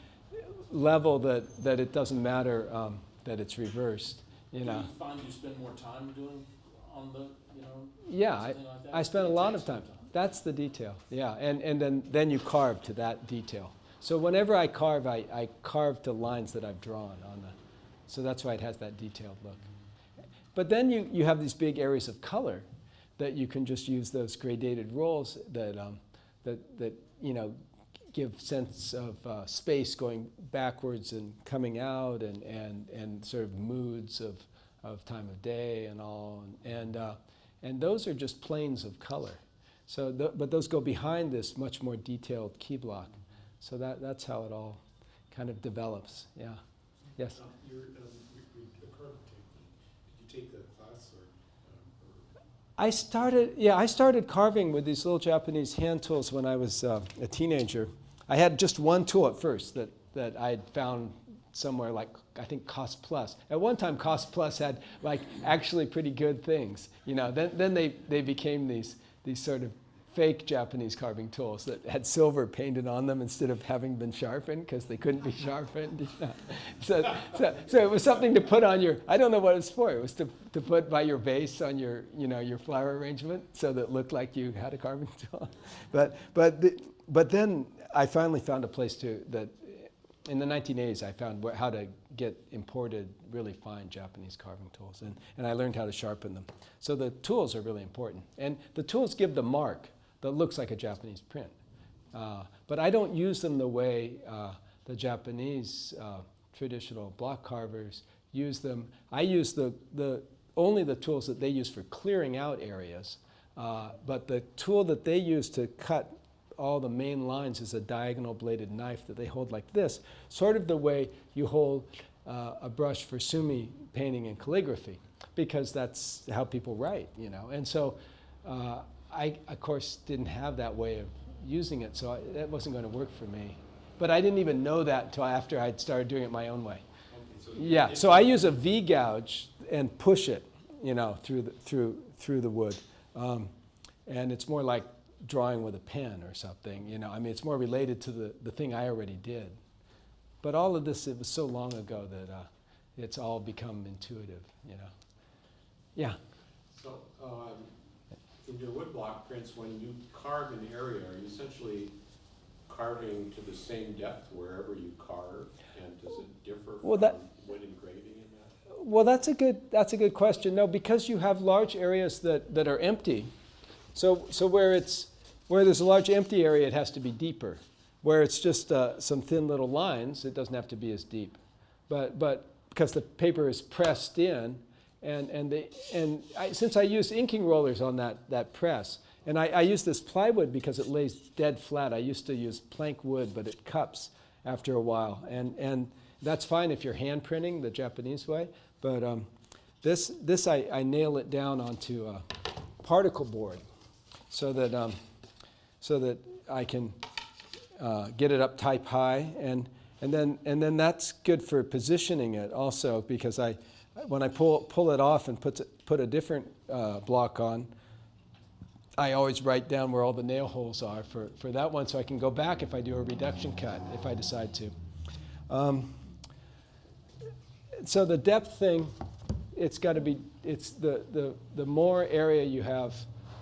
level that it doesn't matter that it's reversed, you know. Do you find you spend more time doing on the, you know, Yeah, something like that? I spent a It lot takes of time. some That's the detail, yeah, and then you carve to that detail. So whenever I carve, I carve to lines that I've drawn on the, so that's why it has that detailed look. But then you have these big areas of color that you can just use those gradated rolls that you know, give sense of space going backwards and coming out, and sort of moods of time of day and all, and those are just planes of color. So, but those go behind this much more detailed key block. So that's how it all kind of develops. Yeah. Yes. Your carving technique, did you take a class or I started carving with these little Japanese hand tools when I was a teenager. I had just one tool at first that I'd found somewhere, like I think Cost Plus. At one time, Cost Plus had like actually pretty good things. You know, then they became these sort of fake Japanese carving tools that had silver painted on them instead of having been sharpened, because they couldn't be sharpened. You know? So it was something to put on your, I don't know what it's for. It was to put by your vase on your, you know, your flower arrangement, so that it looked like you had a carving tool. But then I finally found a place that in the 1980s, I found how to get imported really fine Japanese carving tools, and I learned how to sharpen them. So the tools are really important, and the tools give the mark that looks like a Japanese print. But I don't use them the way the Japanese traditional block carvers use them. I use only the tools that they use for clearing out areas, but the tool that they use to cut all the main lines is a diagonal bladed knife that they hold like this, sort of the way you hold a brush for sumi painting and calligraphy, because that's how people write, you know. And so I, of course, didn't have that way of using it, so that wasn't going to work for me. But I didn't even know that until after I'd started doing it my own way. Yeah, so I use a V-gouge and push it, you know, through the wood. And it's more like drawing with a pen or something, you know. I mean, it's more related to the thing I already did. But all of this, it was so long ago that it's all become intuitive, you know. Yeah. So, in your woodblock prints, when you carve an area, are you essentially carving to the same depth wherever you carve? And does it differ from wood engraving in that? Well, that's a good question. No, because you have large areas that are empty. So where there's a large empty area, it has to be deeper. Where it's just some thin little lines, it doesn't have to be as deep. But because the paper is pressed in, since I use inking rollers on that press, and I use this plywood because it lays dead flat. I used to use plank wood, but it cups after a while, and that's fine if you're hand printing the Japanese way. But this I nail it down onto a particle board, so that I can get it up type high, and then that's good for positioning it also, because when I pull it off and put a different block on, I always write down where all the nail holes are for that one, so I can go back if I do a reduction cut, if I decide to. So the depth thing, it's got to be, it's the more area you have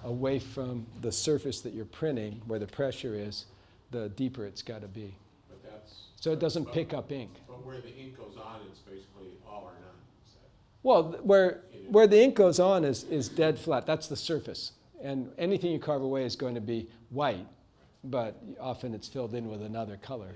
away from the surface that you're printing, where the pressure is, the deeper it's got to be. But that's, So it doesn't pick up ink. but where the ink goes on, it's basically all or none. Is that- Well, where the ink goes on is dead flat. That's the surface. And anything you carve away is going to be white, but often it's filled in with another color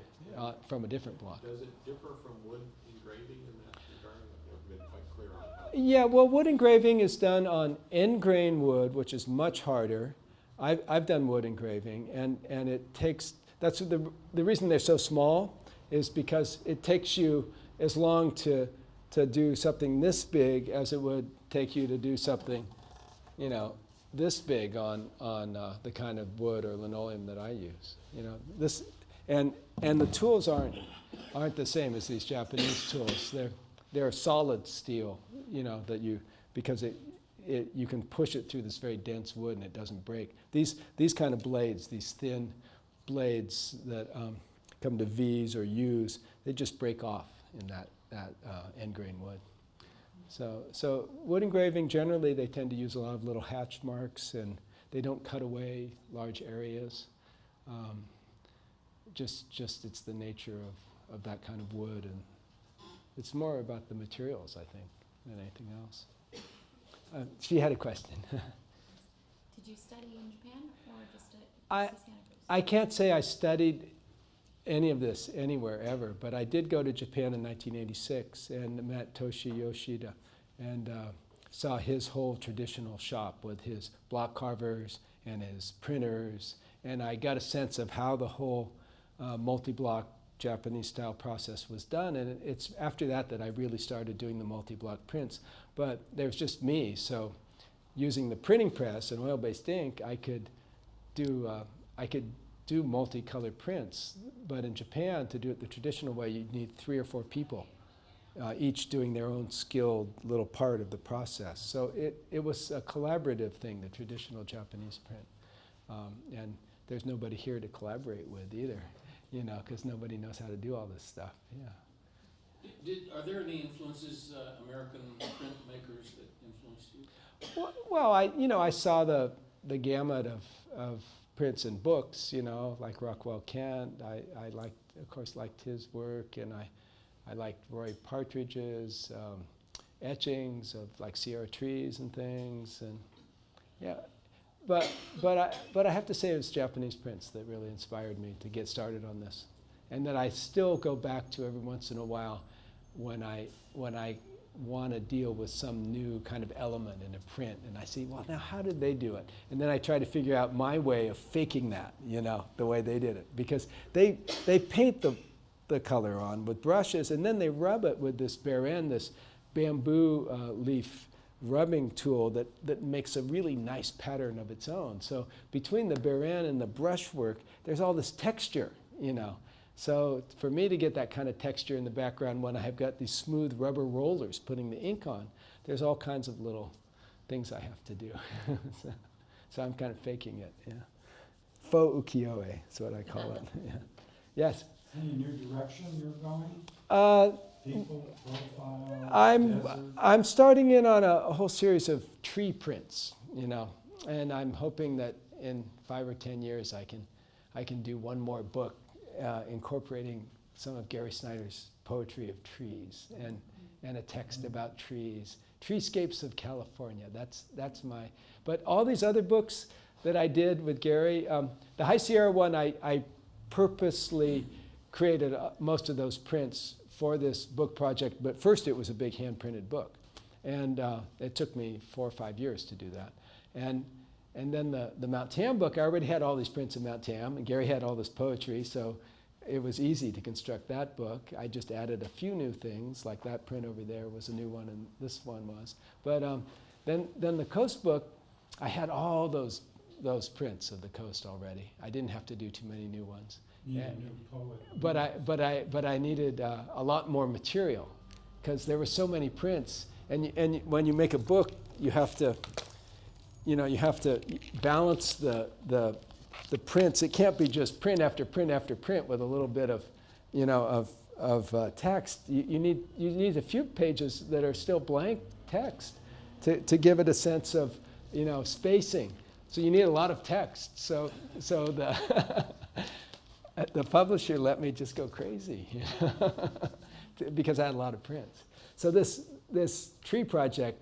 from a different block. Does it differ from wood engraving in that regard? I've never been quite clear on how. Yeah, well, wood engraving is done on end grain wood, which is much harder. I've done wood engraving, and it takes, that's the reason they're so small is because it takes you as long to to do something this big as it would take you to do something, you know, this big on the kind of wood or linoleum that I use. You know, this, and the tools aren't the same as these Japanese tools. They're solid steel, you know, that because you can push it through this very dense wood and it doesn't break. These kind of blades, these thin blades that come to V's or U's, they just break off in that end grain wood. So wood engraving, generally they tend to use a lot of little hatch marks, and they don't cut away large areas. Just it's the nature of that kind of wood, and it's more about the materials, I think, than anything else. She had a question. Did you study in Japan or just at I- Santa Cruz? I can't say I studied any of this anywhere ever, but I did go to Japan in 1986 and met Toshi Yoshida and saw his whole traditional shop with his block carvers and his printers, and I got a sense of how the whole multi-block Japanese style process was done, and it's after that that I really started doing the multi-block prints. But there's just me, so using the printing press and oil-based ink, I could do multicolored prints. But in Japan, to do it the traditional way, you'd need 3 or 4 people, each doing their own skilled little part of the process. So it was a collaborative thing, the traditional Japanese print. And there's nobody here to collaborate with either, you know, because nobody knows how to do all this stuff. Yeah. Are there any influences, American printmakers that influenced you? Well, I saw the gamut of prints and books, you know, like Rockwell Kent. I liked his work, and I liked Roy Partridge's etchings of like Sierra trees and things, and yeah. But I have to say it was Japanese prints that really inspired me to get started on this, and that I still go back to every once in a while when I want to deal with some new kind of element in a print, and I see, well, now how did they do it? And then I try to figure out my way of faking that, you know, the way they did it, because they paint the color on with brushes, and then they rub it with this beren, this bamboo leaf rubbing tool that makes a really nice pattern of its own. So between the beren and the brushwork, there's all this texture, you know. So for me to get that kind of texture in the background when I have got these smooth rubber rollers putting the ink on, there's all kinds of little things I have to do. So I'm kind of faking it, yeah. Faux ukiyo-e is what I call it, yeah. Yes? Any new direction you're going? People, profile, I'm starting in on a whole series of tree prints, you know, and I'm hoping that in 5 or 10 years I can do one more book incorporating some of Gary Snyder's poetry of trees and a text about trees, treescapes of California. That's my. But all these other books that I did with Gary, the High Sierra one, I purposely created most of those prints for this book project, but first it was a big hand-printed book. And it took me 4 or 5 years to do that. And then the Mount Tam book, I already had all these prints of Mount Tam, and Gary had all this poetry, so it was easy to construct that book. I just added a few new things, like that print over there was a new one, and this one was. But then the Coast book, I had all those prints of the coast already. I didn't have to do too many new ones. need Yeah. a new poet. But I needed a lot more material because there were so many prints, and when you make a book, you have to balance the prints. It can't be just print after print after print with a little bit of text. You need a few pages that are still blank text to give it a sense of spacing. So you need a lot of text. So the the publisher let me just go crazy because I had a lot of prints. So this tree project,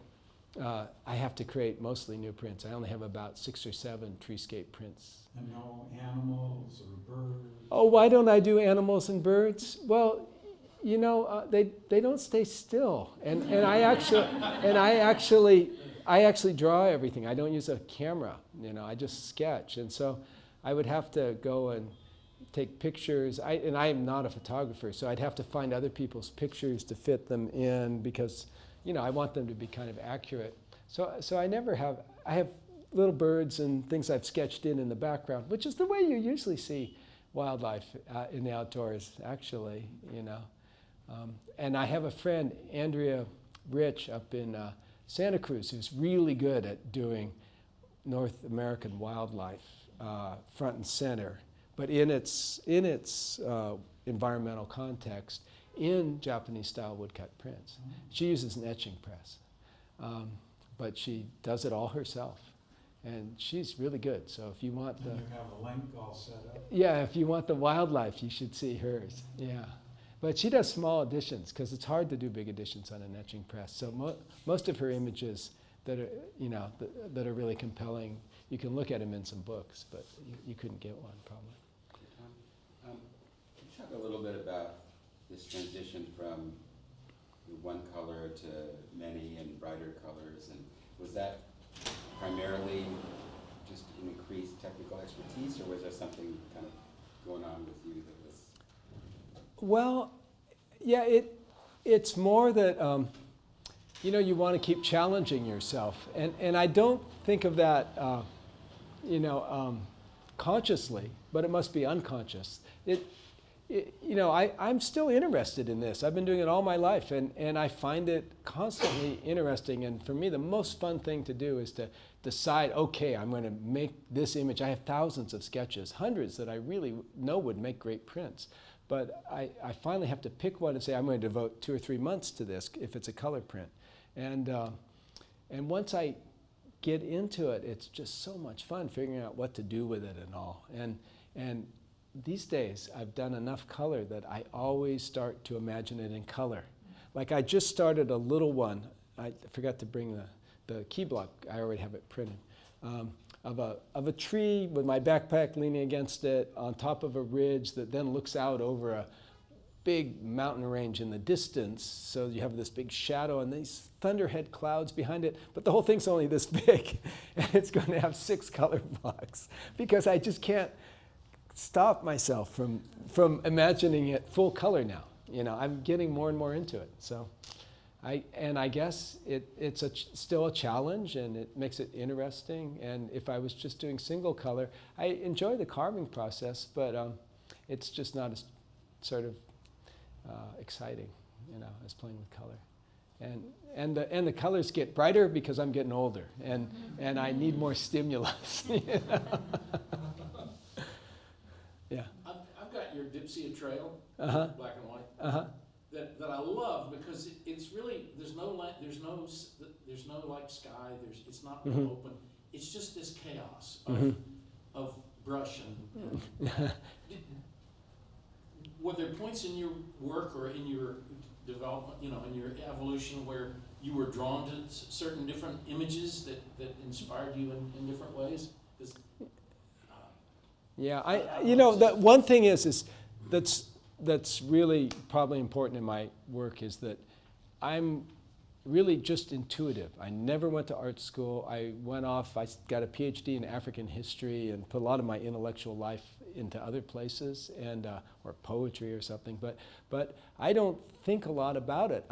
I have to create mostly new prints. I only have about 6 or 7 treescape prints. And no animals or birds? Oh, why don't I do animals and birds? Well, they don't stay still, and I actually draw everything. I don't use a camera. I just sketch, and so I would have to go and take pictures. And I am not a photographer, so I'd have to find other people's pictures to fit them in because, you know, I want them to be kind of accurate. So I never have, I have little birds and things I've sketched in the background, which is the way you usually see wildlife in the outdoors, actually, you know. And I have a friend, Andrea Rich, up in Santa Cruz, who's really good at doing North American wildlife front and center, but in its environmental context, in Japanese-style woodcut prints. She uses an etching press, but she does it all herself, and she's really good. So if you want And you have a link all set up. yeah, if you want the wildlife, you should see hers. Yeah, but she does small editions because it's hard to do big editions on an etching press. So most of her images that are, you know, that are really compelling, you can look at them in some books, but you couldn't get one probably. Can you talk a little bit about this transition from the one color to many and brighter colors, and was that primarily just an increased technical expertise, or was there something kind of going on with you that was? Well, yeah, it's more that you know, you want to keep challenging yourself, and I don't think of that you know, consciously, but it must be unconscious. You know, I'm still interested in this. I've been doing it all my life, and I find it constantly interesting. And for me, the most fun thing to do is to decide, okay, I'm going to make this image. I have thousands of sketches, hundreds that I really know would make great prints. But I finally have to pick one and say, I'm going to devote 2 or 3 months to this if it's a color print. And once I get into it, it's just so much fun figuring out what to do with it and all. And these days, I've done enough color that I always start to imagine it in color. Like I just started a little one. I forgot to bring the key block. I already have it printed. Of a tree with my backpack leaning against it on top of a ridge that then looks out over a big mountain range in the distance. So you have this big shadow and these thunderhead clouds behind it, but the whole thing's only this big. And it's going to have 6 color blocks because I just can't stop myself from imagining it full color now. You know, I'm getting more and more into it. So I guess it's still a challenge, and it makes it interesting. And if I was just doing single color, I enjoy the carving process, but it's just not as sort of exciting, you know, as playing with color. And the colors get brighter because I'm getting older, and I need more stimulus. You know? Yeah. I've got your Dipsea Trail, Uh-huh. black and white, Uh-huh. that I love because it's really there's no like sky. It's not Mhm. open. It's just this chaos Mhm. of brush and were there points in your work or in your development, you know, in your evolution where you were drawn to certain different images that inspired you in different ways? Yeah, you know, the one thing is that's really probably important in my work is that I'm really just intuitive. I never went to art school. I got a PhD in African history and put a lot of my intellectual life into other places and or poetry or something. But I don't think a lot about it.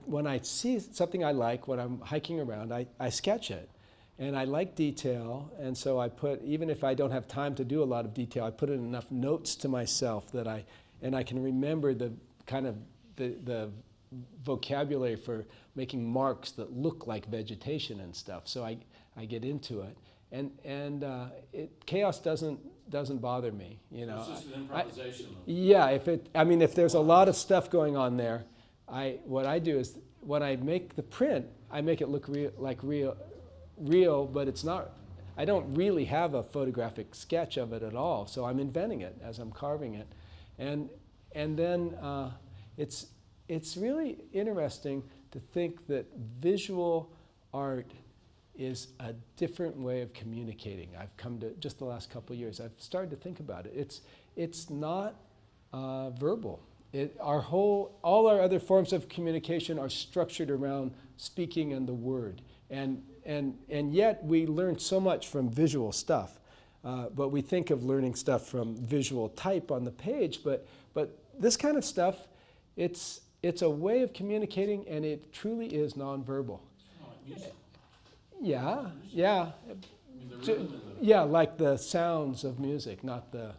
When I see something I like when I'm hiking around, I sketch it. And I like detail, and so I put, even if I don't have time to do a lot of detail, I put in enough notes to myself that I can remember the kind of the vocabulary for making marks that look like vegetation and stuff. So I get into it, and chaos doesn't bother me, you know. It's just an improvisation. Yeah, if there's a lot of stuff going on there, what I do is when I make the print, I make it look real, but it's not. I don't really have a photographic sketch of it at all, so I'm inventing it as I'm carving it, and then it's really interesting to think that visual art is a different way of communicating. I've come to just the last couple of years. I've started to think about it. It's not verbal. All our other forms of communication are structured around speaking and the word. And yet we learn so much from visual stuff. But we think of learning stuff from visual type on the page, but this kind of stuff, it's a way of communicating, and it truly is nonverbal. Music. Yeah. I mean, the rhythm and the Yeah, like the sounds of music, not the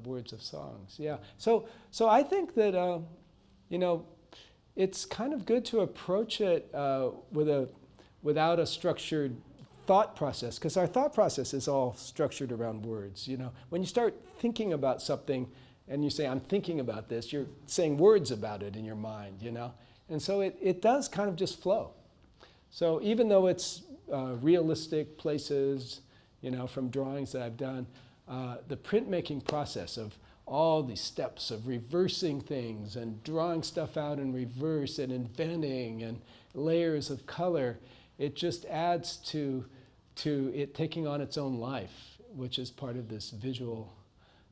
words of songs. Yeah. So I think that it's kind of good to approach it without a structured thought process, because our thought process is all structured around words. When you start thinking about something and you say, I'm thinking about this, you're saying words about it in your mind. And so it does kind of just flow. So even though it's realistic places, from drawings that I've done, the printmaking process of all these steps of reversing things and drawing stuff out in reverse and inventing and layers of color, it just adds to it taking on its own life, which is part of this visual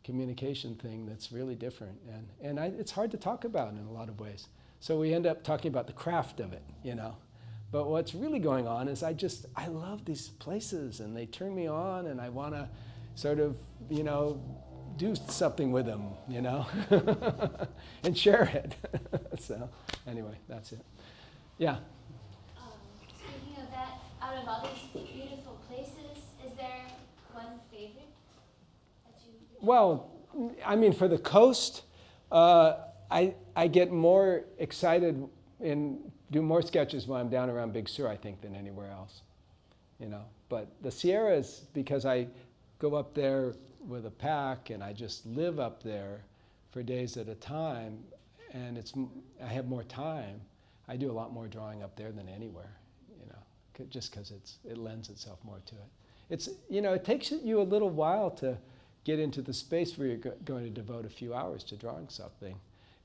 communication thing that's really different. And it's hard to talk about in a lot of ways. So we end up talking about the craft of it, But what's really going on is I love these places, and they turn me on, and I want to sort of, do something with them, and share it. So anyway, that's it. Yeah. Speaking of that, out of all these beautiful places, is there one favorite that you? Well, I mean, for the coast, I get more excited and do more sketches when I'm down around Big Sur, I think, than anywhere else. But the Sierras, because I go up there with a pack and I just live up there for days at a time, and I have more time. I do a lot more drawing up there than anywhere, just because it lends itself more to it. It takes you a little while to get into the space where you're going to devote a few hours to drawing something.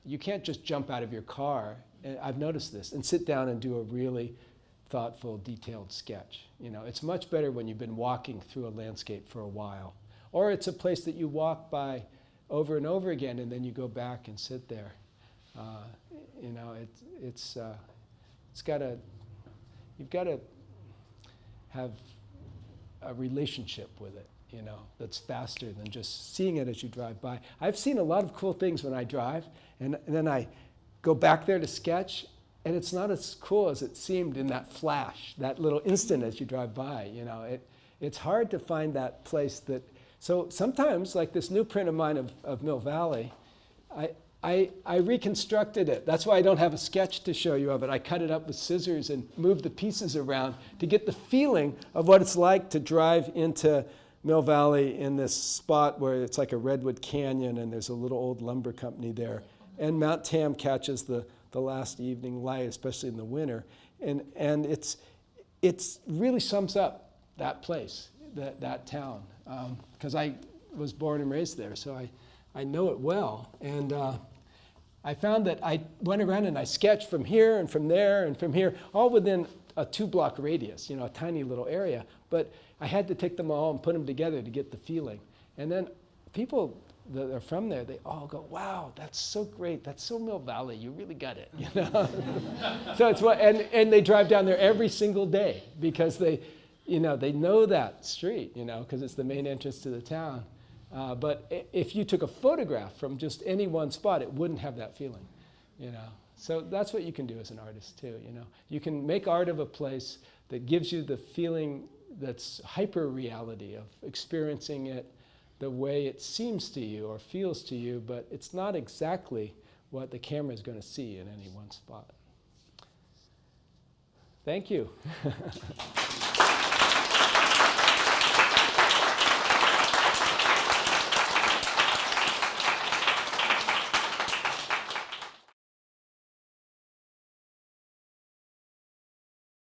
You can't just jump out of your car, and I've noticed this, and sit down and do a really thoughtful, detailed sketch. It's much better when you've been walking through a landscape for a while. Or it's a place that you walk by over and over again, and then you go back and sit there. You've got to have a relationship with it, that's faster than just seeing it as you drive by. I've seen a lot of cool things when I drive, and then I go back there to sketch, and it's not as cool as it seemed in that flash, that little instant as you drive by. It's hard to find that place that. So sometimes, like this new print of mine of Mill Valley, I reconstructed it. That's why I don't have a sketch to show you of it. I cut it up with scissors and moved the pieces around to get the feeling of what it's like to drive into Mill Valley in this spot where it's like a redwood canyon, and there's a little old lumber company there. And Mount Tam catches the last evening light, especially in the winter. And it's really sums up that place, that town. Because I was born and raised there, so I know it well. And I found that I went around and I sketched from here and from there and from here, all within a 2-block radius, a tiny little area. But I had to take them all and put them together to get the feeling. And then people that are from there, they all go, wow, that's so great. That's so Mill Valley. You really got it. So it's and they drive down there every single day because they know that street, because it's the main entrance to the town. But if you took a photograph from just any one spot, it wouldn't have that feeling, So that's what you can do as an artist too, You can make art of a place that gives you the feeling that's hyper-reality of experiencing it the way it seems to you or feels to you, but it's not exactly what the camera is going to see in any one spot. Thank you.